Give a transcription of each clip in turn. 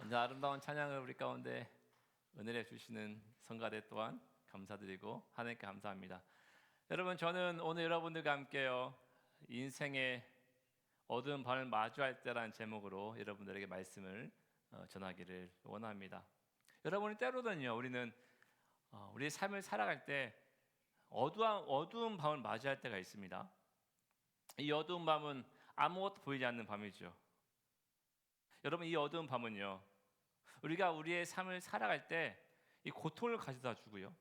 오늘 아름다운 찬양을 우리 가운데 은혜를 주시는 성가대 또한 감사드리고 하나님께 감사합니다. 여러분, 저는 오늘 여러분들과 함께요, 인생의 어두운 밤을 마주할 때라는 제목으로 여러분들에게 말씀을 전하기를 원합니다. 여러분이 때로는요, 우리는 우리의 삶을 살아갈 때 어두운 밤을 맞이할 때가 있습니다. 이 어두운 밤은 아무것도 보이지 않는 밤이죠. 여러분, 이 어두운 밤은요, 우리가 우리의 삶을 살아갈 때 이 고통을 가져다 주고요,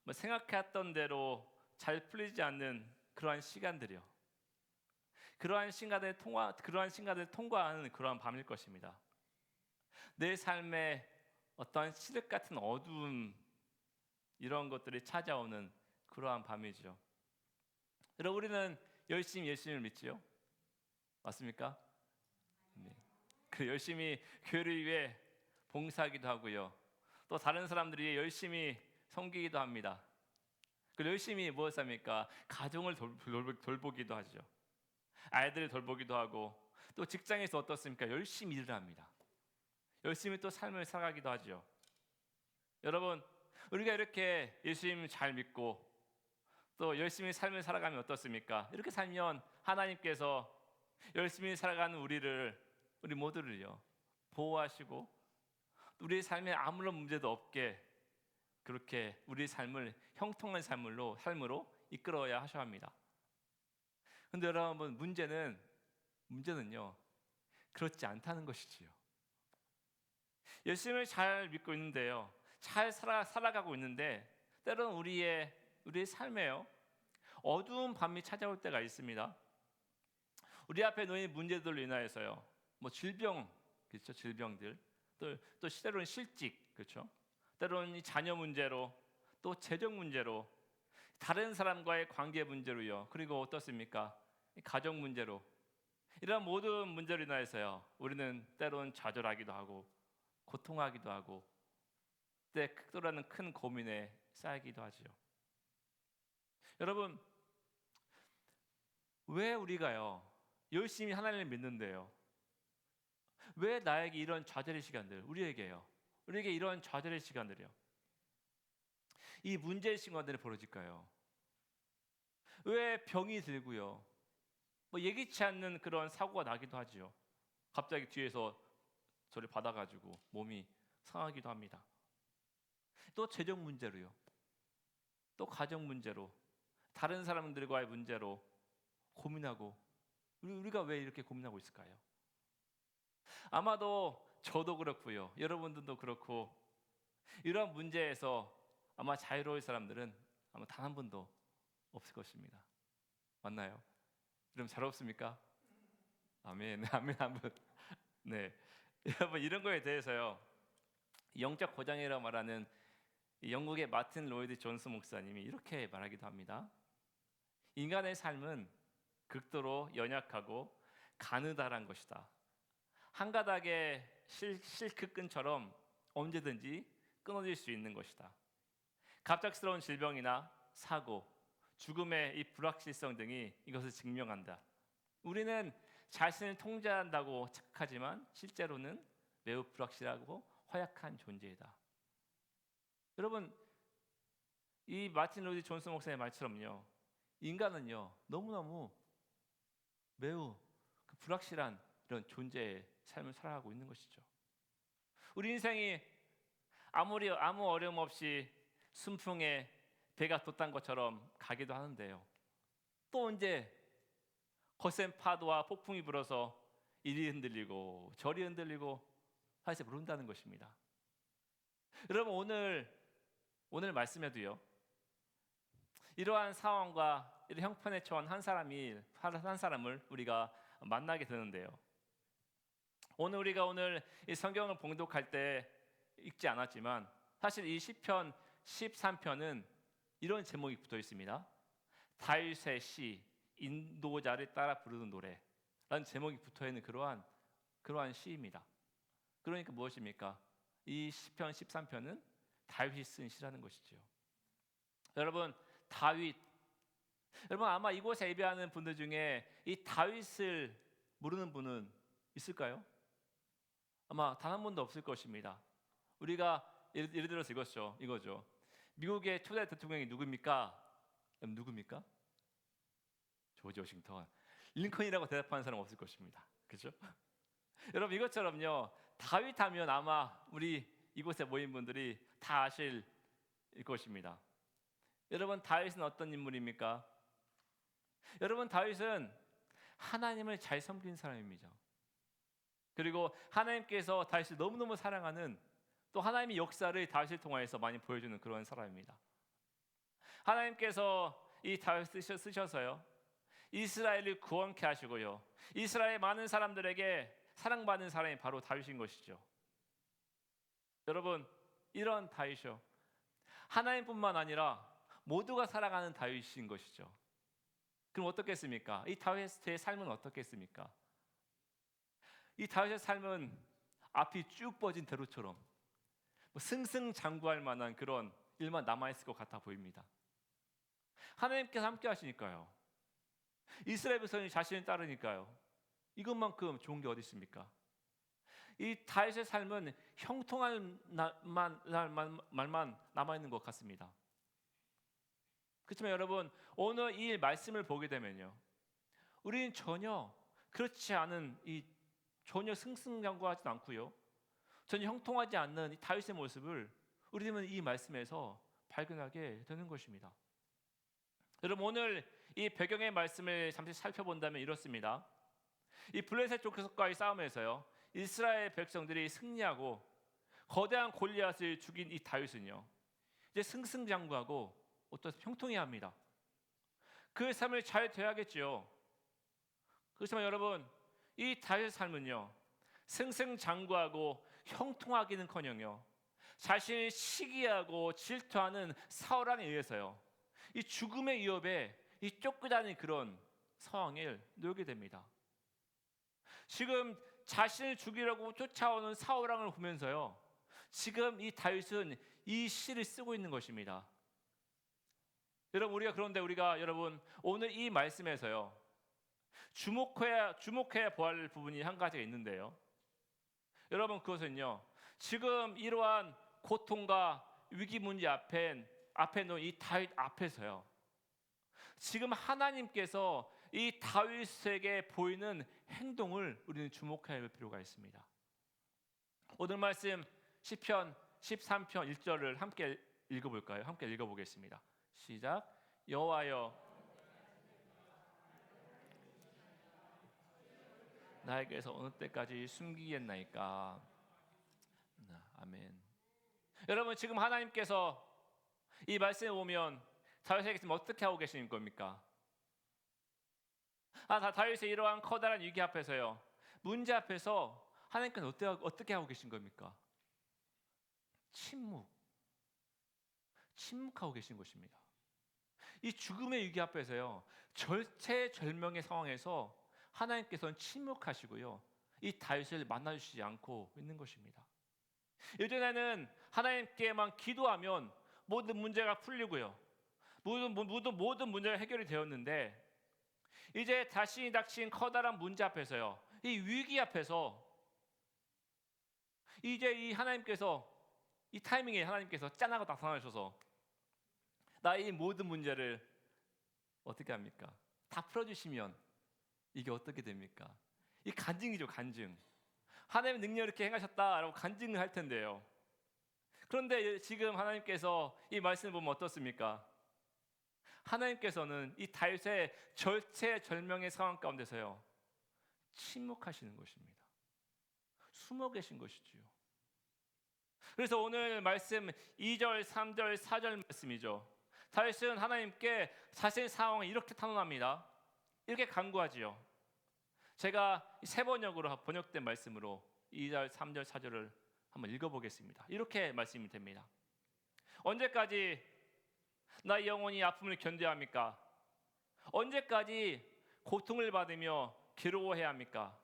뭐 생각했던 대로 잘 풀리지 않는 그러한 시간들이요, 그러한 시간을 통과하는 그러한 밤일 것입니다. 내 삶에 어떠한 시륵 같은 어두움, 이런 것들이 찾아오는 그러한 밤이죠. 여러분, 우리는 열심히 예수님을 믿지요, 맞습니까? 네. 그 열심히 교회를 위해 봉사하기도 하고요, 또 다른 사람들이 열심히 섬기기도 합니다. 그 열심히 무엇을 합니까? 가정을 돌보기도 하죠. 아이들을 돌보기도 하고, 또 직장에서 어떻습니까? 열심히 일을 합니다. 열심히 또 삶을 살아가기도 하죠. 여러분, 우리가 이렇게 예수님을 잘 믿고 또 열심히 삶을 살아가면 어떻습니까? 이렇게 살면 하나님께서 열심히 살아가는 우리 모두를요, 보호하시고 우리의 삶에 아무런 문제도 없게 그렇게 우리의 삶을 형통한 삶으로 이끌어야 하셔야 합니다. 그런데 여러분, 문제는요, 그렇지 않다는 것이지요. 예수님을 잘 믿고 있는데요, 잘 살아가고 있는데 때로는 우리의 삶에요, 어두운 밤이 찾아올 때가 있습니다. 우리 앞에 놓인 문제들로 인하여서요, 뭐 질병, 그렇죠, 질병들, 또 때로는 실직, 그렇죠, 때로는 이 자녀 문제로, 또 재정 문제로, 다른 사람과의 관계 문제로요, 그리고 어떻습니까? 가정 문제로, 이런 모든 문제로 인하여서요, 우리는 때로는 좌절하기도 하고 고통하기도 하고 때 극도라는 큰 고민에 쌓이기도 하지요. 여러분, 왜 우리가요 열심히 하나님을 믿는데요, 왜 나에게 이런 좌절의 시간들, 우리에게 이런 좌절의 시간들이요, 이 문제의 시간들이 벌어질까요? 왜 병이 들고요, 뭐 예기치 않는 그런 사고가 나기도 하지요. 갑자기 뒤에서 저를 받아가지고 몸이 상하기도 합니다. 또 재정 문제로요, 또 가정 문제로, 다른 사람들과의 문제로 고민하고, 우리가 왜 이렇게 고민하고 있을까요? 아마도 저도 그렇고요, 여러분들도 그렇고, 이러한 문제에서 아마 자유로울 사람들은 아마 단 한 분도 없을 것입니다. 맞나요? 여러분, 잘 없습니까? 아멘, 아멘, 아멘. 네, 여러분, 이런 거에 대해서요, 영적 고장이라고 말하는 영국의 마틴 로이드 존스 목사님이 이렇게 말하기도 합니다. 인간의 삶은 극도로 연약하고 가느다란 것이다. 한 가닥의 실크끈처럼 언제든지 끊어질 수 있는 것이다. 갑작스러운 질병이나 사고, 죽음의 이 불확실성 등이 이것을 증명한다. 우리는 자신을 통제한다고 착각하지만 실제로는 매우 불확실하고 허약한 존재이다. 여러분, 이 마틴 로이드 존스 목사의 말처럼요, 인간은요 너무너무 매우 그 불확실한 이런 존재의 삶을 살아가고 있는 것이죠. 우리 인생이 아무 어려움 없이 순풍에 배가 돛단 것처럼 가기도 하는데요, 또 언제 거센 파도와 폭풍이 불어서 이리 흔들리고 저리 흔들리고 하여서 모른다는 것입니다. 여러분, 오늘 말씀에도요, 이러한 상황과 이런 형편에 처한 한 사람을 우리가 만나게 되는데요, 오늘 이 성경을 봉독할 때 읽지 않았지만 사실 이 시편 13편은 이런 제목이 붙어 있습니다. 다윗의 시, 인도자를 따라 부르는 노래라는 제목이 붙어 있는 그러한 시입니다. 그러니까 무엇입니까? 이 시편 13편은 다윗이 쓴 시라는 것이죠. 여러분, 여러분, 아마 이곳에 예배하는 분들 중에 이 다윗을 모르는 분은 있을까요? 아마 단 한 번도 없을 것입니다. 우리가 예를 들어서 이거죠. 미국의 초대 대통령이 누굽니까? 누굽니까? 조지 워싱턴. 링컨이라고 대답하는 사람 없을 것입니다. 그죠? 여러분 이것처럼요. 다윗 하면 아마 우리 이곳에 모인 분들이 다 아실 것입니다. 여러분 다윗은 어떤 인물입니까? 여러분 다윗은 하나님을 잘 섬긴 사람입니다. 그리고 하나님께서 다윗을 너무너무 사랑하는, 또 하나님의 역사를 다윗을 통하여서 많이 보여주는 그런 사람입니다. 하나님께서 이 다윗을 쓰셔서요 이스라엘을 구원케 하시고요 이스라엘 많은 사람들에게 사랑받는 사람이 바로 다윗인 것이죠. 여러분 이런 다윗이요 하나님뿐만 아니라 모두가 살아가는 다윗인 것이죠. 그럼 어떻겠습니까? 이 다윗의 삶은 어떻겠습니까? 이 다윗의 삶은 앞이 쭉 뻗은 대로처럼 승승장구할 만한 그런 일만 남아있을 것 같아 보입니다. 하나님께서 함께 하시니까요. 이스라엘 백성이 자신을 따르니까요. 이것만큼 좋은 게 어디 있습니까? 이 다윗의 삶은 형통할 말만 남아있는 것 같습니다. 그렇지만 여러분 오늘 이 말씀을 보게 되면요 우리는 전혀 그렇지 않은, 전혀 승승장구하지도 않고요 전혀 형통하지 않는 이 다윗의 모습을 우리는 이 말씀에서 발견하게 되는 것입니다. 여러분 오늘 이 배경의 말씀을 잠시 살펴본다면 이렇습니다. 이 블레셋 족속과의 싸움에서요 이스라엘 백성들이 승리하고 거대한 골리앗을 죽인 이 다윗은요 이제 승승장구하고 어떤 형통해야 합니다. 그 삶을 잘 돼야겠지요. 그렇지만 여러분 이 다윗의 삶은요 승승장구하고 형통하기는커녕요 자신을 시기하고 질투하는 사울 왕에 의해서요 이 죽음의 위협에 이 쫓겨다니는 그런 상황을 놓게 됩니다. 지금 자신을 죽이려고 쫓아오는 사울 왕을 보면서요 지금 이 다윗은 이 시를 쓰고 있는 것입니다. 여러분 우리가 여러분 오늘 이 말씀에서요 주목해야 보아야 할 부분이 한 가지가 있는데요. 여러분 그것은요 지금 이러한 고통과 위기 문제 앞에 놓은 이 다윗 앞에서요 지금 하나님께서 이 다윗에게 보이는 행동을 우리는 주목해야 할 필요가 있습니다. 오늘 말씀 시편 13편 1절을 함께 읽어볼까요? 함께 읽어보겠습니다. 시작. 여호와여 나에게서 어느 때까지 숨기겠나이까. 아멘. 여러분 지금 하나님께서 이 말씀에 보면 다윗에게 지금 어떻게 하고 계시는 겁니까? 다윗의 이러한 커다란 위기 앞에서요 문제 앞에서 하나님께서 어떻게 하고 계신 겁니까? 침묵하고 계신 것입니다. 이 죽음의 위기 앞에서요 절체절명의 상황에서 하나님께서는 침묵하시고요 이 다윗을 만나주시지 않고 있는 것입니다. 예전에는 하나님께만 기도하면 모든 문제가 풀리고요 모든 문제가 해결이 되었는데 이제 자신이 닥친 커다란 문제 앞에서요 이 위기 앞에서 이제 이 타이밍에 하나님께서 짠하고 나타나셔서 나의 이 모든 문제를 어떻게 합니까? 다 풀어주시면 이게 어떻게 됩니까? 이 간증이죠, 간증. 하나님의 능력을 이렇게 행하셨다라고 간증을 할 텐데요. 그런데 지금 하나님께서 이 말씀을 보면 어떻습니까? 하나님께서는 이 다윗의 절체절명의 상황 가운데서요 침묵하시는 것입니다. 숨어 계신 것이지요. 그래서 오늘 말씀 2절, 3절, 4절 말씀이죠. 다윗은 하나님께 자신의 상황을 이렇게 탄원합니다. 이렇게 간구하지요. 제가 세 번역으로 번역된 말씀으로 2절, 3절, 4절을 한번 읽어보겠습니다. 이렇게 말씀이 됩니다. 언제까지 나의 영혼이 아픔을 견뎌야 합니까? 언제까지 고통을 받으며 괴로워해야 합니까?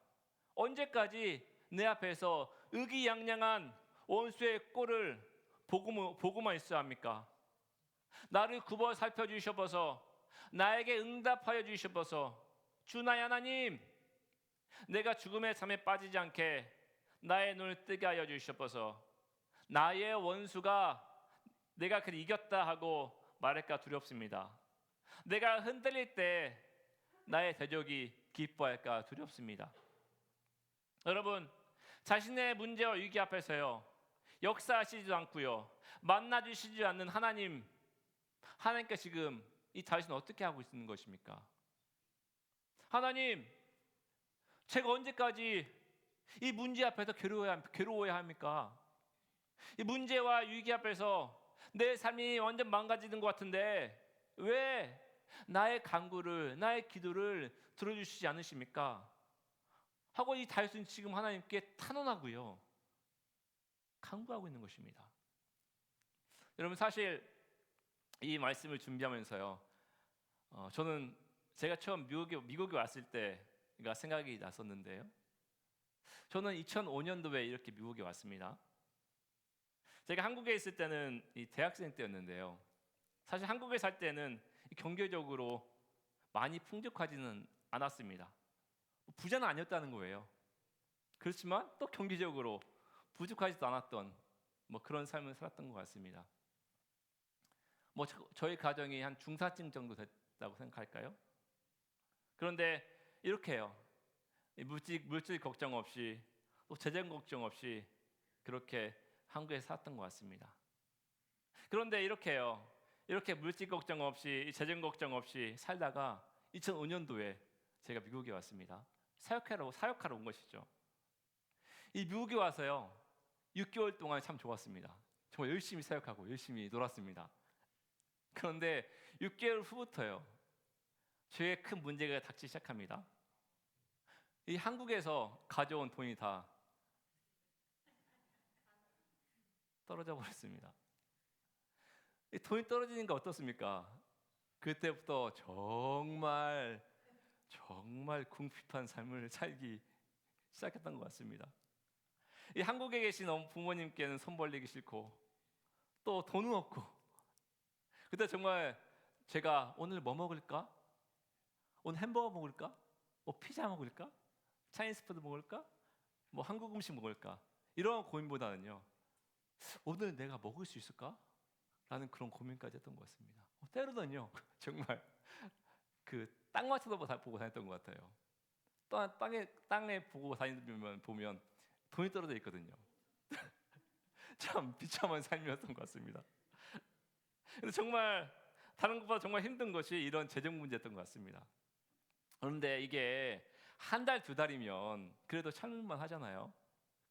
언제까지 내 앞에서 의기양양한 원수의 꼴을 보고만 있어야 합니까? 나를 굽어 살펴주셔서 나에게 응답하여 주셔서 주 나의 하나님, 내가 죽음의 잠에 빠지지 않게 나의 눈을 뜨게 하여 주시옵소서. 나의 원수가 내가 그를 이겼다 하고 말할까 두렵습니다. 내가 흔들릴 때 나의 대적이 기뻐할까 두렵습니다. 여러분, 자신의 문제와 위기 앞에서요, 역사하시지도 않고요, 만나주시지 않는 하나님께 지금 이 다윗은 어떻게 하고 있는 것입니까? 하나님, 제가 언제까지 이 문제 앞에서 괴로워야 합니까? 이 문제와 위기 앞에서 내 삶이 완전 망가지는 것 같은데 왜 나의 간구를, 나의 기도를 들어주시지 않으십니까? 하고 이 다윗은 지금 하나님께 탄원하고요, 간구하고 있는 것입니다. 여러분, 사실 이 말씀을 준비하면서요, 저는 제가 처음 미국에 왔을 때가 생각이 났었는데요. 저는 2005년도에 이렇게 미국에 왔습니다. 제가 한국에 있을 때는 이 대학생 때였는데요. 사실 한국에 살 때는 경제적으로 많이 풍족하지는 않았습니다. 부자는 아니었다는 거예요. 그렇지만 또 경제적으로 부족하지도 않았던 그런 삶을 살았던 것 같습니다. 저희 가정이 한 중산층 정도 됐다고 생각할까요? 그런데 이렇게요, 물질 걱정 없이 또 재정 걱정 없이 그렇게 한국에 살았던 것 같습니다. 그런데 이렇게 물질 걱정 없이 재정 걱정 없이 살다가 2005년도에 제가 미국에 왔습니다. 사역하러 온 것이죠. 이 미국에 와서요, 6개월 동안 참 좋았습니다. 정말 열심히 사역하고 열심히 놀았습니다. 그런데 6개월 후부터요, 저에게 큰 문제가 닥치기 시작합니다. 이 한국에서 가져온 돈이 다 떨어져 버렸습니다. 이 돈이 떨어지는 게 어떻습니까? 그때부터 정말 궁핍한 삶을 살기 시작했던 것 같습니다. 이 한국에 계신 부모님께는 손 벌리기 싫고 또 돈은 없고, 그때 정말 제가 오늘 뭐 먹을까? 오늘 햄버거 먹을까? 피자 먹을까? 차이니스 푸드 먹을까? 한국 음식 먹을까? 이런 고민보다는요, 오늘 내가 먹을 수 있을까? 라는 그런 고민까지 했던 것 같습니다. 때로는요, 정말 땅만 쳐다보고 다녔던 것 같아요. 땅에 보고 다니면 보면 돈이 떨어져 있거든요. 참 비참한 삶이었던 것 같습니다. 그래서 정말 다른 것보다 정말 힘든 것이 이런 재정 문제였던 것 같습니다. 그런데 이게 한 달, 두 달이면 그래도 참을만 하잖아요.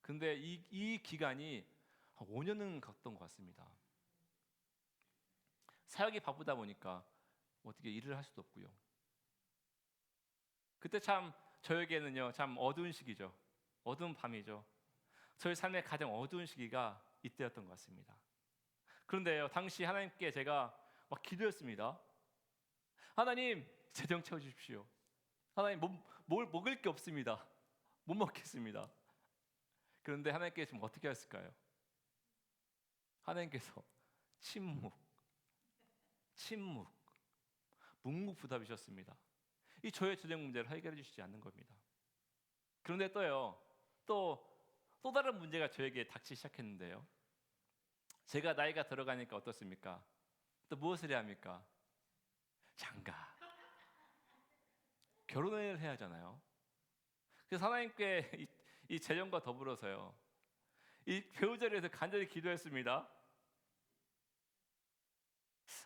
근데 이 기간이 5년은 갔던 것 같습니다. 사역이 바쁘다 보니까 어떻게 일을 할 수도 없고요. 그때 참 저에게는요, 참 어두운 시기죠. 어두운 밤이죠. 저희 삶의 가장 어두운 시기가 이때였던 것 같습니다. 그런데요, 당시 하나님께 제가 막 기도했습니다. 하나님, 재정 채워주십시오. 하나님, 뭘 먹을 게 없습니다. 못 먹겠습니다. 그런데 하나님께 좀 어떻게 했을까요? 하나님께서 묵묵부답이셨습니다. 이 저의 재정 문제를 해결해 주시지 않는 겁니다. 그런데 또 다른 문제가 저에게 닥치기 시작했는데요. 제가 나이가 들어가니까 어떻습니까? 또 무엇을 해야 합니까? 장가. 결혼을 해야 하잖아요. 그래서 하나님께 이 재정과 더불어서요, 이 배우자를 위해서 간절히 기도했습니다.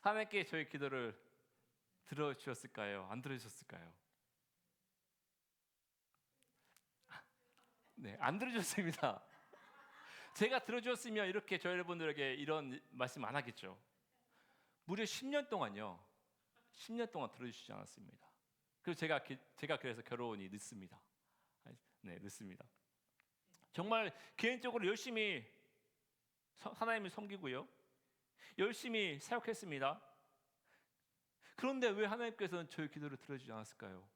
하나님께 저희 기도를 들어주셨을까요? 안 들어주셨을까요? 네, 안 들어주셨습니다. 제가 들어주었으면 이렇게 저희 여러분들에게 이런 말씀 안 하겠죠. 무려 10년 동안요, 10년 동안 들어주시지 않았습니다. 그래서 제가 그래서 결혼이 늦습니다. 네, 늦습니다. 정말 개인적으로 열심히 하나님을 섬기고요, 열심히 사역했습니다. 그런데 왜 하나님께서는 저의 기도를 들어주지 않았을까요?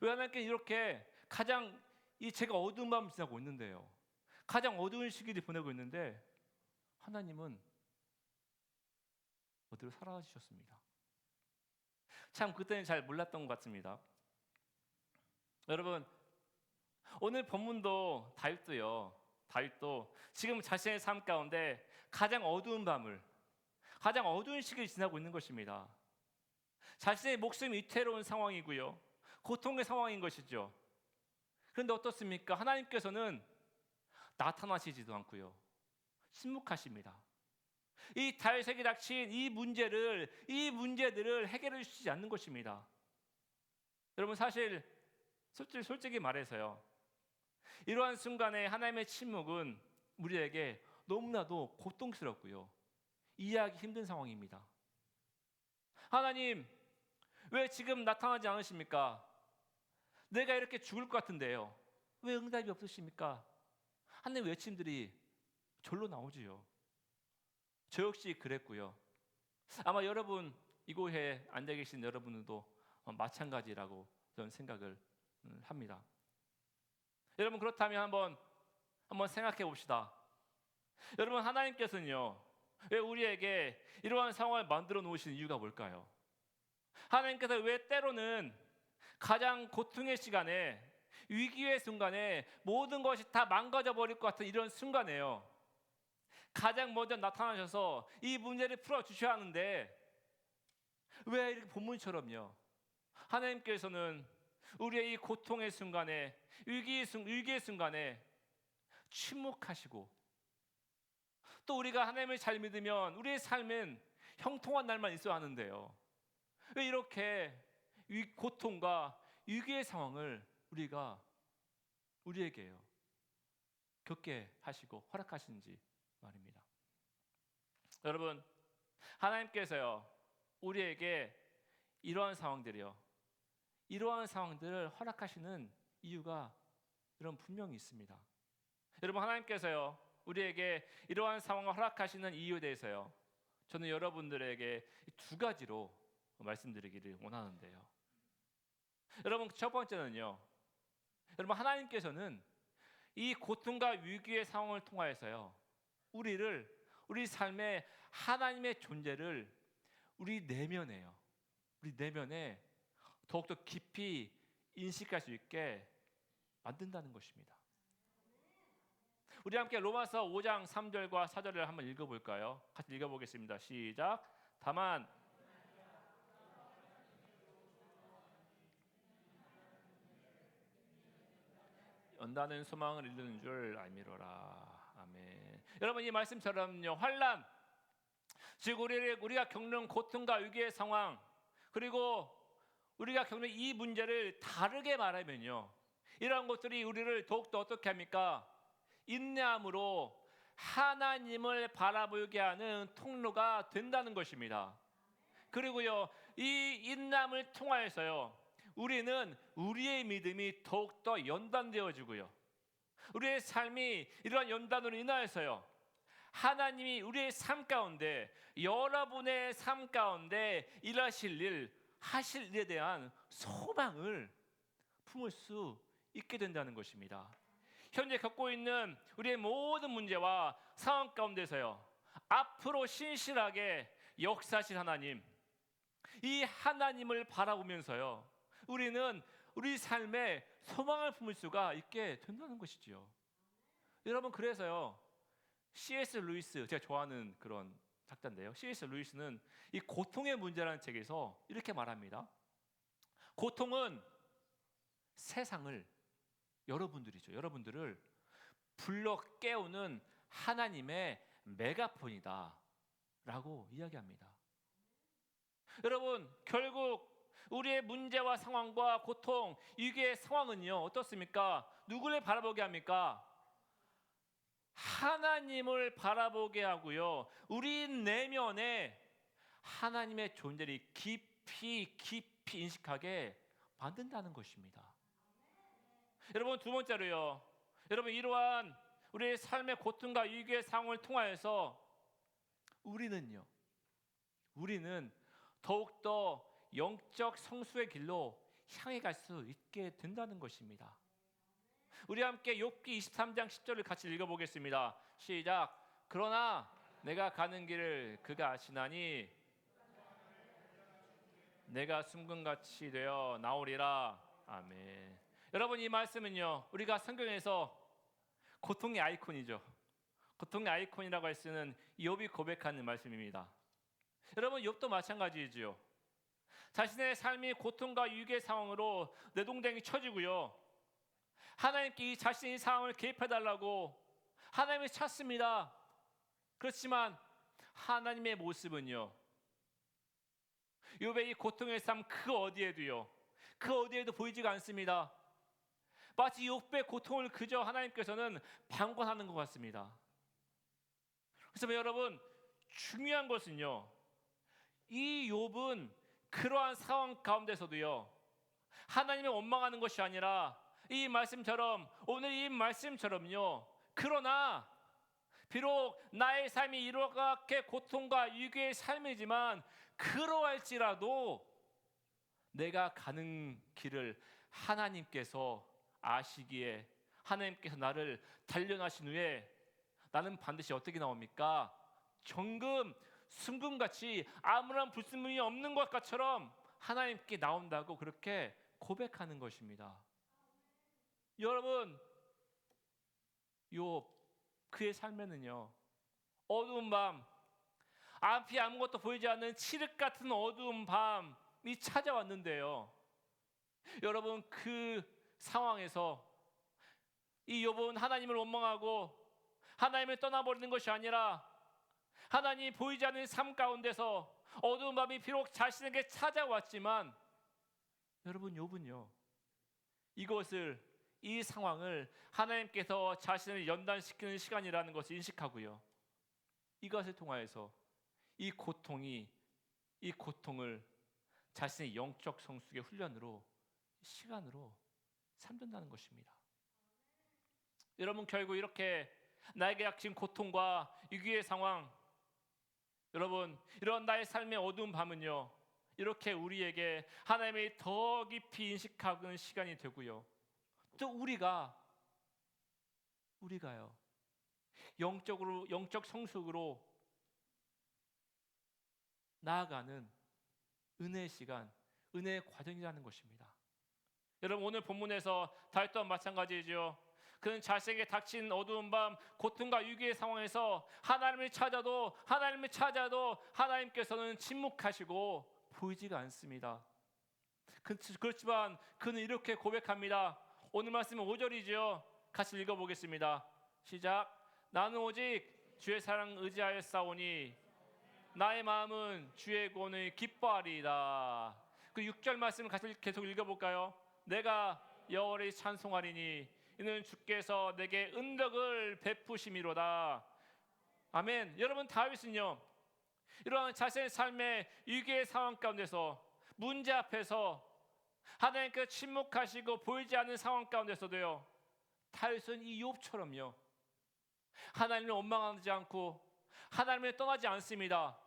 왜 하나님께 이렇게 제가 어두운 밤을 지나고 있는데요, 가장 어두운 시기를 보내고 있는데 하나님은 어디로 사라지셨습니다. 참 그때는 잘 몰랐던 것 같습니다. 여러분, 오늘 본문도 다윗도요, 다윗도 지금 자신의 삶 가운데 가장 어두운 밤을, 가장 어두운 시기를 지나고 있는 것입니다. 자신의 목숨이 위태로운 상황이고요, 고통의 상황인 것이죠. 그런데 어떻습니까? 하나님께서는 나타나시지도 않고요, 침묵하십니다. 이 다윗에게 닥친 이 문제들을 해결해 주시지 않는 것입니다. 여러분, 사실 솔직히 말해서요, 이러한 순간에 하나님의 침묵은 우리에게 너무나도 고통스럽고요, 이해하기 힘든 상황입니다. 하나님, 왜 지금 나타나지 않으십니까? 내가 이렇게 죽을 것 같은데요, 왜 응답이 없으십니까? 하는 외침들이 절로 나오지요. 저 역시 그랬고요. 아마 여러분, 이곳에 앉아 계신 여러분들도 마찬가지라고 저는 생각을 합니다. 여러분, 그렇다면 한번 생각해 봅시다. 여러분, 하나님께서는요, 왜 우리에게 이러한 상황을 만들어 놓으신 이유가 뭘까요? 하나님께서 왜 때로는 가장 고통의 시간에, 위기의 순간에, 모든 것이 다 망가져 버릴 것 같은 이런 순간에요, 가장 먼저 나타나셔서 이 문제를 풀어 주셔야 하는데, 왜 이렇게 본문처럼요, 하나님께서는 우리의 이 고통의 순간에, 위기의 순간에 침묵하시고, 또 우리가 하나님을 잘 믿으면 우리의 삶은 형통한 날만 있어야 하는데요, 왜 이렇게 고통과 위기의 상황을 우리에게요 겪게 하시고 허락하시는지 말입니다. 여러분, 하나님께서요, 우리에게 이러한 상황들을 허락하시는 이유가 여러분 분명히 있습니다. 여러분, 하나님께서요, 우리에게 이러한 상황을 허락하시는 이유에 대해서요, 저는 여러분들에게 두 가지로 말씀드리기를 원하는데요. 여러분, 첫 번째는요, 여러분, 하나님께서는 이 고통과 위기의 상황을 통하여서요, 우리 삶의 하나님의 존재를 우리 내면에 더욱더 깊이 인식할 수 있게 만든다는 것입니다. 우리 함께 로마서 5장 3절과 4절을 한번 읽어볼까요? 같이 읽어보겠습니다. 시작. 다만 연다는 소망을 이루는 줄 알미로라. 아멘. 여러분, 이 말씀처럼요, 환난, 즉 우리가 겪는 고통과 위기의 상황, 그리고 우리가 겪는 이 문제를 다르게 말하면요, 이러한 것들이 우리를 더욱더 어떻게 합니까? 인내함으로 하나님을 바라보게 하는 통로가 된다는 것입니다. 그리고요, 이 인내함을 통하여서요, 우리는 우리의 믿음이 더욱더 연단되어지고요, 우리의 삶이 이러한 연단으로 인하여서요, 하나님이 우리의 삶 가운데, 여러분의 삶 가운데 하실 일에 대한 소망을 품을 수 있게 된다는 것입니다. 현재 겪고 있는 우리의 모든 문제와 상황 가운데서요, 앞으로 신실하게 역사하실 하나님, 이 하나님을 바라보면서요, 우리는 우리 삶에 소망을 품을 수가 있게 된다는 것이지요. 여러분, 그래서요, C.S. 루이스, 제가 좋아하는 그런 작자인데요, C.S. 루이스는 이 고통의 문제라는 책에서 이렇게 말합니다. 고통은 세상을, 여러분들을 불러 깨우는 하나님의 메가폰이다 라고 이야기합니다. 여러분, 결국 우리의 문제와 상황과 고통, 위기의 상황은요, 어떻습니까? 누구를 바라보게 합니까? 하나님을 바라보게 하고요, 우리 내면에 하나님의 존재를 깊이 인식하게 만든다는 것입니다. 여러분, 두 번째로요, 여러분, 이러한 우리의 삶의 고통과 위기의 상황을 통하여서 우리는 더욱더 영적 성수의 길로 향해 갈 수 있게 된다는 것입니다. 우리 함께 욥기 23장 10절을 같이 읽어보겠습니다. 시작. 그러나 내가 가는 길을 그가 아시나니 내가 숨금같이 되어 나오리라. 아멘. 여러분, 이 말씀은요, 우리가 성경에서 고통의 아이콘이죠. 고통의 아이콘이라고 할 수 있는 욥이 고백하는 말씀입니다. 여러분, 욥도 마찬가지이지요. 자신의 삶이 고통과 위기의 상황으로 내동댕이 쳐지고요. 하나님께 이 자신의 상황을 개입해달라고 하나님을 찾습니다. 그렇지만 하나님의 모습은요, 욥의 이 고통의 삶 그 어디에도 보이지가 않습니다. 마치 욥의 고통을 그저 하나님께서는 방관하는 것 같습니다. 그래서 여러분, 중요한 것은요, 이 욥은 그러한 상황 가운데서도요, 하나님을 원망하는 것이 아니라 이 말씀처럼, 오늘 이 말씀처럼요, 그러나 비록 나의 삶이 이렇게 고통과 위기의 삶이지만 그러할지라도 내가 가는 길을 하나님께서 아시기에 하나님께서 나를 단련하신 후에 나는 반드시 어떻게 나옵니까? 정금, 순금같이 아무런 불순물이 없는 것처럼 하나님께 나온다고 그렇게 고백하는 것입니다. 여러분, 욥 그의 삶에는요, 어두운 밤, 앞이 아무것도 보이지 않는 칠흑 같은 어두운 밤이 찾아왔는데요, 여러분, 그 상황에서 이 욥은 하나님을 원망하고 하나님을 떠나버리는 것이 아니라 하나님이 보이지 않는 삶 가운데서 어두운 밤이 비록 자신에게 찾아왔지만, 여러분, 욥은요, 이 상황을 하나님께서 자신을 연단시키는 시간이라는 것을 인식하고요, 이것을 통하여서 이 고통을 자신의 영적 성숙의 훈련으로, 시간으로 삼는다는 것입니다. 여러분, 결국 이렇게 나에게 닥친 고통과 위기의 상황, 여러분, 이런 나의 삶의 어두운 밤은요, 이렇게 우리에게 하나님의 더 깊이 인식하는 시간이 되고요, 또 우리가요, 영적 성숙으로 나아가는 은혜의 시간, 은혜의 과정이라는 것입니다. 여러분, 오늘 본문에서 다윗 또한 마찬가지이죠. 그는 자신에게 닥친 어두운 밤, 고통과 위기의 상황에서 하나님을 찾아도 하나님께서는 침묵하시고 보이지가 않습니다. 그렇지만 그는 이렇게 고백합니다. 오늘 말씀은 5절이죠. 같이 읽어보겠습니다. 시작. 나는 오직 주의 사랑 의지하여 싸우니 나의 마음은 주의 구원을 기뻐하리이다. 그 6절 말씀을 같이 계속 읽어볼까요? 내가 여호와를 찬송하리니 이는 주께서 내게 은덕을 베푸심이로다. 아멘. 여러분, 다윗은요, 이러한 자신의 삶의 위기의 상황 가운데서, 문제 앞에서 하나님께서 침묵하시고 보이지 않는 상황 가운데서도요, 다윗은 이 욥처럼요, 하나님을 원망하지 않고 하나님을 떠나지 않습니다.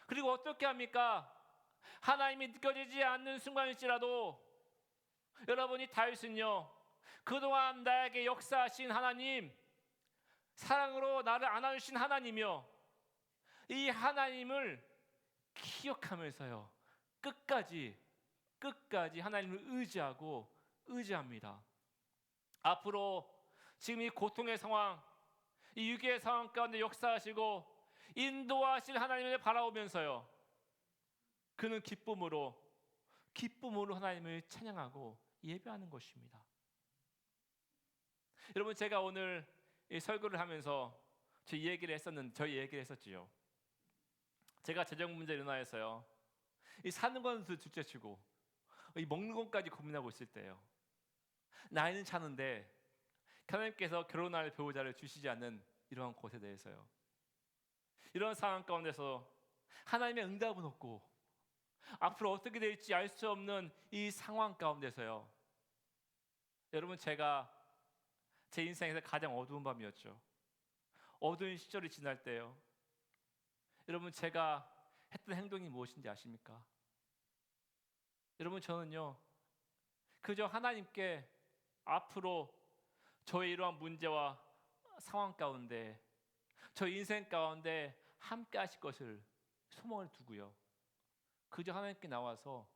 그리고 어떻게 합니까? 하나님이 느껴지지 않는 순간일지라도 여러분이 다윗은요, 그동안 나에게 역사하신 하나님, 사랑으로 나를 안아주신 하나님이요, 이 하나님을 기억하면서요, 끝까지 하나님을 의지합니다. 앞으로 지금 이 고통의 상황, 이 위기의 상황 가운데 역사하시고 인도하실 하나님을 바라보면서요, 그는 기쁨으로 하나님을 찬양하고 예배하는 것입니다. 여러분, 제가 오늘 이 설교를 하면서 저희 얘기를 했었지요. 제가 재정 문제로 인하여서요, 이 사는 건 둘째치고 이 먹는 것까지 고민하고 있을 때요, 나이는 차는데 하나님께서 결혼할 배우자를 주시지 않는 이러한 곳에 대해서요, 이런 상황 가운데서 하나님의 응답은 없고 앞으로 어떻게 될지 알 수 없는 이 상황 가운데서요, 여러분, 제가 제 인생에서 가장 어두운 밤이었죠. 어두운 시절이 지날 때요, 여러분, 제가 했던 행동이 무엇인지 아십니까? 여러분, 저는요, 그저 하나님께 앞으로 저의 이러한 문제와 상황 가운데, 저 인생 가운데 함께 하실 것을 소망을 두고요, 그저 하나님께 나와서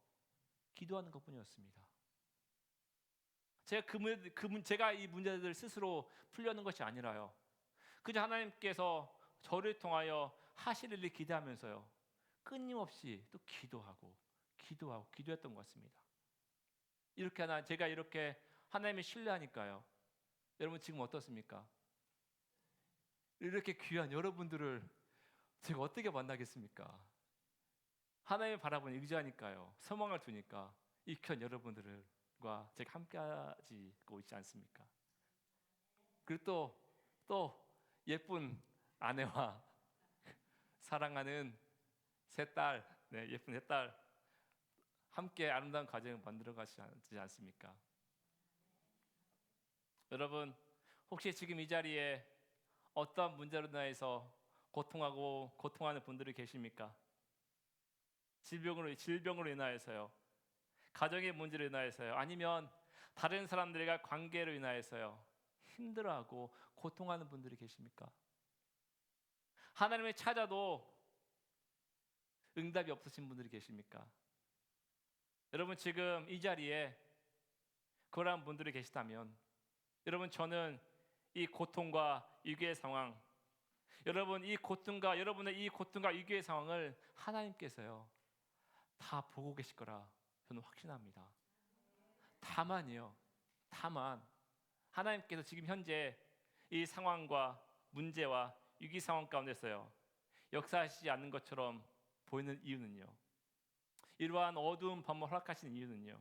기도하는 것뿐이었습니다. 제가 이 문제들 스스로 풀려는 것이 아니라요. 그저 하나님께서 저를 통하여 하실 일을 기대하면서요. 끊임없이 또 기도했던 것 같습니다. 제가 이렇게 하나님을 신뢰하니까요. 여러분 지금 어떻습니까? 이렇게 귀한 여러분들을 제가 어떻게 만나겠습니까? 하나님을 바라보니 의지하니까요. 소망을 두니까 이 귀한 여러분들과 제가 함께하고 있지 않습니까? 그리고 또 예쁜 아내와 사랑하는 예쁜 세 딸 함께 아름다운 가정을 만들어 가시지 않습니까? 여러분 혹시 지금 이 자리에 어떤 문제로 인해서 고통하는 분들이 계십니까? 질병으로 인하여서요. 가정의 문제로 인하여서요. 아니면 다른 사람들과 관계로 인하여서요. 힘들어하고 고통하는 분들이 계십니까? 하나님을 찾아도 응답이 없으신 분들이 계십니까? 여러분 지금 이 자리에 그러한 분들이 계시다면 여러분 저는 이 고통과 위기의 상황 여러분의 이 고통과 위기의 상황을 하나님께서요 다 보고 계실 거라 저는 확신합니다. 다만 하나님께서 지금 현재 이 상황과 문제와 위기 상황 가운데서요 역사하시지 않는 것처럼 보이는 이유는요. 이러한 어두운 밤을 허락하시는 이유는요.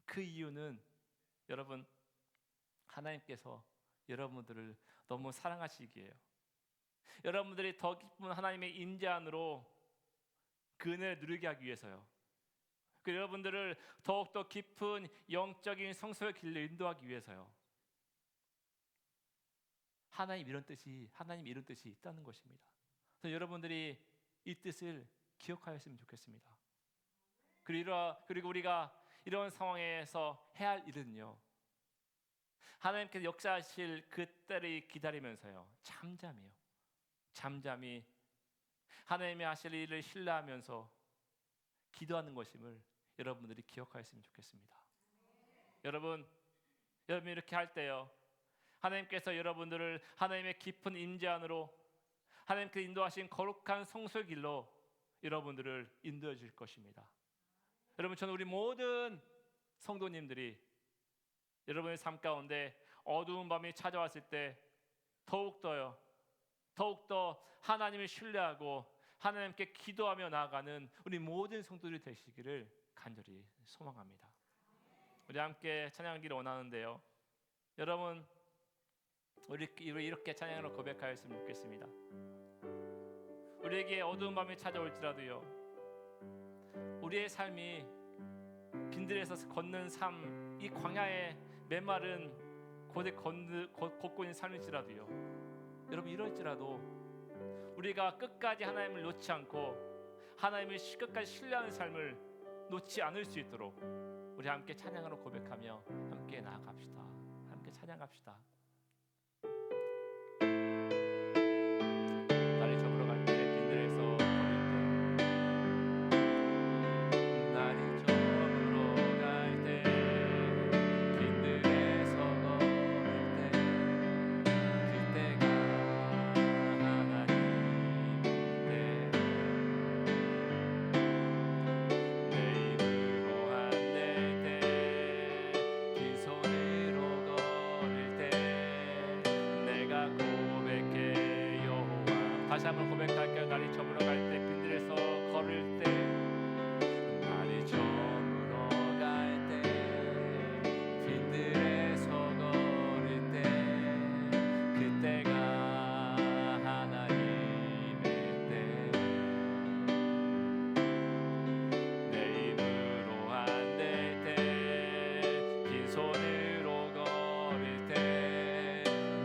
그 이유는 여러분 하나님께서 여러분들을 너무 사랑하시기에요. 여러분들이 더 깊은 하나님의 임재 안으로 그 은혜를 누리게 하기 위해서요. 그 여러분들을 더욱더 깊은 영적인 성소의 길로 인도하기 위해서요. 하나님 이런 뜻이 있다는 것입니다. 그래서 여러분들이 이 뜻을 기억하였으면 좋겠습니다. 그리고 우리가 이런 상황에서 해야 할 일은요. 하나님께서 역사하실 그 때를 기다리면서요. 잠잠히 하나님의 하실 일을 신뢰하면서 기도하는 것임을 여러분들이 기억하였으면 좋겠습니다. 여러분 이렇게 할 때요. 하나님께서 여러분들을 하나님의 깊은 임재 안으로 하나님께서 인도하신 거룩한 성소의 길로 여러분들을 인도해 주실 것입니다. 여러분 저는 우리 모든 성도님들이 여러분의 삶 가운데 어두운 밤이 찾아왔을 때 더욱더 하나님을 신뢰하고 하나님께 기도하며 나아가는 우리 모든 성도들이 되시기를 간절히 소망합니다. 우리 함께 찬양하기를 원하는데요. 여러분 우리 이렇게 찬양으로 고백하였으면 좋겠습니다. 우리에게 어두운 밤이 찾아올지라도요. 우리의 삶이 빈들에서 걷는 삶, 이 광야의 메마른 곳에 걷고 있는 삶일지라도요. 여러분 이럴지라도 우리가 끝까지 하나님을 놓지 않고 하나님을 끝까지 신뢰하는 삶을 놓지 않을 수 있도록 우리 함께 찬양으로 고백하며 함께 나아갑시다. 함께 찬양합시다. 날이 저물어 갈 때 빈들에서 걸을 때 날이 저물어 갈 때 빈들에서 걸을 때 그때가 하나님인데 내 입으로 안낼 때 빈손으로 걸을 때 내가 고백해 여호와. 다시 한번 고백할게요. 날이 저물어 갈 때 빈들에서 걸을 때 날이 저물어 갈 때 빈들에서 걸을 때 그때가 하나님의 때 내 입으로 안될 때 빈손으로 걸을 때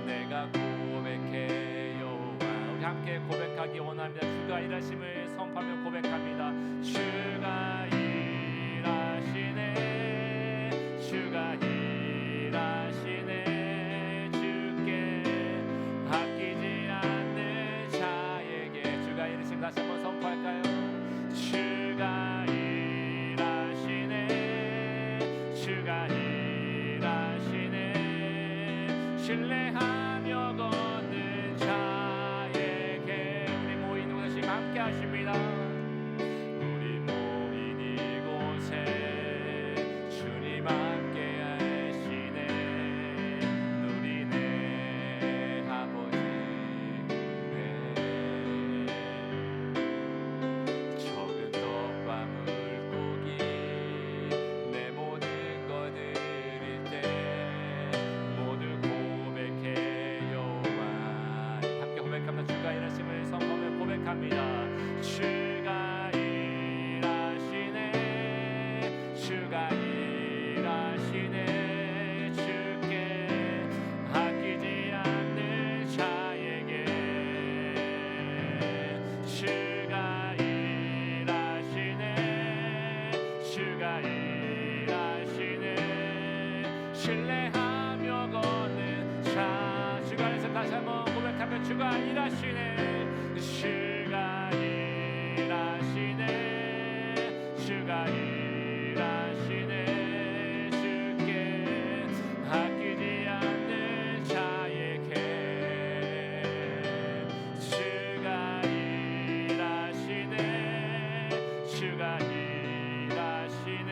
내가 고백해 여호와. 우리 함께 고백하기 원합니다. 주가 일하심을 선포하며 고백합니다. 주가 일하시네 주가 일하시네 주께 아끼지 않는 자에게. 주가 일하심 다시 한번 선포할까요? 주가 일하시네 주가 일하시네 원하십니다. 우리 모인 이곳에 주님 함께 하시네. 누리네 아버지. 적은 떡과 물고기 내 모든 것 드릴 때 모두 고백해요와 함께 고백합니다. 주가 일하심을 선포하며 고백합니다. 주가 일하시네. 주가 일하시네. 주께 아끼지 않는 자에게 주가 일하시네. 주가 일하시네. 신뢰하며 걷는 자. 주가 안에서 다시 한번 고백하며 주가 일하시네. 주가 일하시네. 주가 일하시네. 주께 아끼지 않는 자에게 주가 일하시네. 주가 일하시네.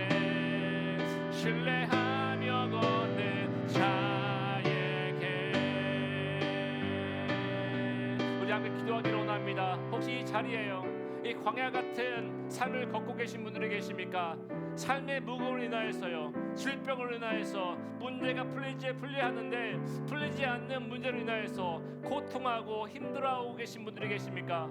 신뢰하며 걷는 자에게. 우리 함께 기도하기를 원합니다. 혹시 이 자리에요, 이 광야 같은 삶을 걷고 계신 분들이 계십니까? 삶의 무거움을 인하여서요, 질병을 인하여서 문제가 풀리하는데 풀리지 않는 문제로 인하여서 고통하고 힘들어하고 계신 분들이 계십니까?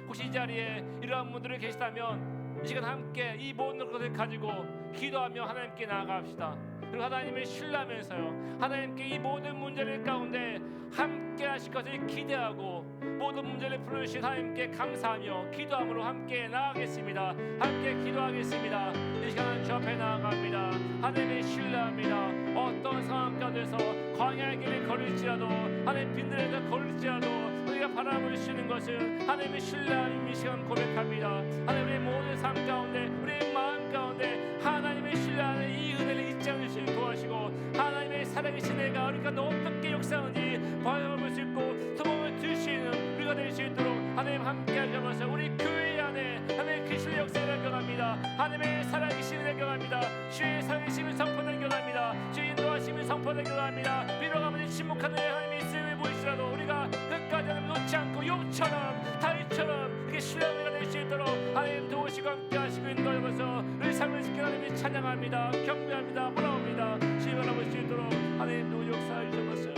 혹시 이 자리에 이러한 분들이 계시다면 이 시간 함께 이 모든 것을 가지고 기도하며 하나님께 나아갑시다. 그리고 하나님을 신뢰하면서요, 하나님께 이 모든 문제를 가운데 함께 하실 것을 기대하고 모든 문제를 풀어주신 하나님께 감사하며 기도함으로 함께 나아가겠습니다. 함께 기도하겠습니다. 이 시간 주 앞에 나아갑니다. 하나님을 신뢰합니다. 어떤 상황 가운데서 광야의 길을 걸을지라도 하나님 빈들에서 걸을지라도 우리가 바라볼 수 있는 것은 하나님의 신뢰함. 이 시간 고백합니다. 하나님 우리의 모든 삶 가운데 우리의 마음 가운데 하나님의 신뢰하는 이 은혜를 잊지 않으시길 도와주시고 하나님의 사랑이신 내가 우리가 어떻게 역사하는지 바라볼 수 있고 소망을 들 수 있는 우리가 될 수 있도록 하나님 함께 하셔서 우리 교회 안에 하나님의 그 신뢰 역사를 경합니다. 하나님의 사랑이신 내 경합니다. 주의 사랑이심을 선포하는 경합니다. 주의 인도하심을 선포하는 경합니다. 비록 아버지 침묵하는 하나님의 있음을 보이시라도 우리가 끝까지 하나님 놓지 않고 욥처럼 다윗처럼 그렇게 신뢰하는 우리가 될 수 있도록 하나님 도우시고 함께 하시고 인도하셔서 우리 삶을 지켜 하나님을 찬양합니다. 경배합니다. 바라옵니다. 주님 바라볼 수 있도록 하나님 도 역사해 주셔서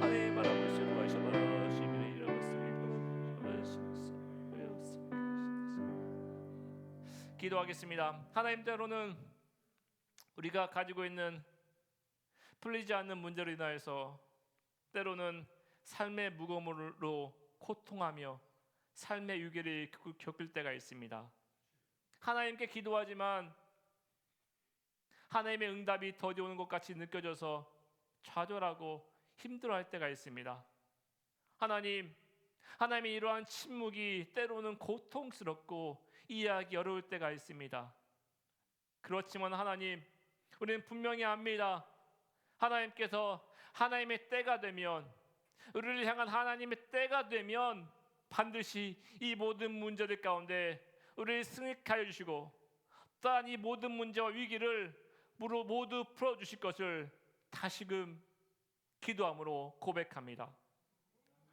하나님 바라볼 수 있도록 하셔서 시민의 일어났습니다. 기도하겠습니다. 하나님, 때로는 우리가 가지고 있는 풀리지 않는 문제로 인하여서 때로는 삶의 무거움으로 고통하며 삶의 위기를 겪을 때가 있습니다. 하나님께 기도하지만 하나님의 응답이 더디 오는 것 같이 느껴져서 좌절하고 힘들어할 때가 있습니다. 하나님의 이러한 침묵이 때로는 고통스럽고 이해하기 어려울 때가 있습니다. 그렇지만 하나님, 우리는 분명히 압니다. 하나님께서 하나님의 때가 되면, 우리를 향한 하나님의 때가 되면 반드시 이 모든 문제들 가운데 우리를 승리하여 주시고 또한 이 모든 문제와 위기를 모두 풀어주실 것을 다시금 기도함으로 고백합니다.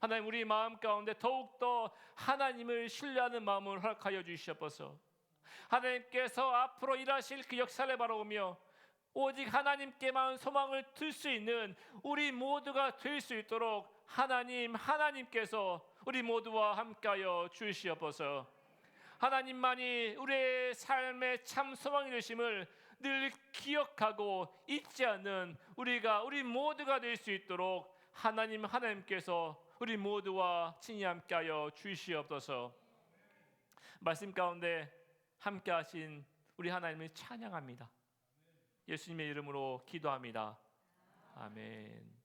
하나님, 우리 마음 가운데 더욱더 하나님을 신뢰하는 마음을 허락하여 주시옵소서. 하나님께서 앞으로 일하실 그 역사를 바라보며 오직 하나님께만 소망을 둘 수 있는 우리 모두가 될 수 있도록 하나님께서 우리 모두와 함께하여 주시옵소서. 하나님만이 우리의 삶의 참 소망이 되심을 늘 기억하고 잊지 않는 우리 모두가 될 수 있도록 하나님께서 우리 모두와 친히 함께하여 주시옵소서. 말씀 가운데 함께하신 우리 하나님을 찬양합니다. 예수님의 이름으로 기도합니다. 아멘.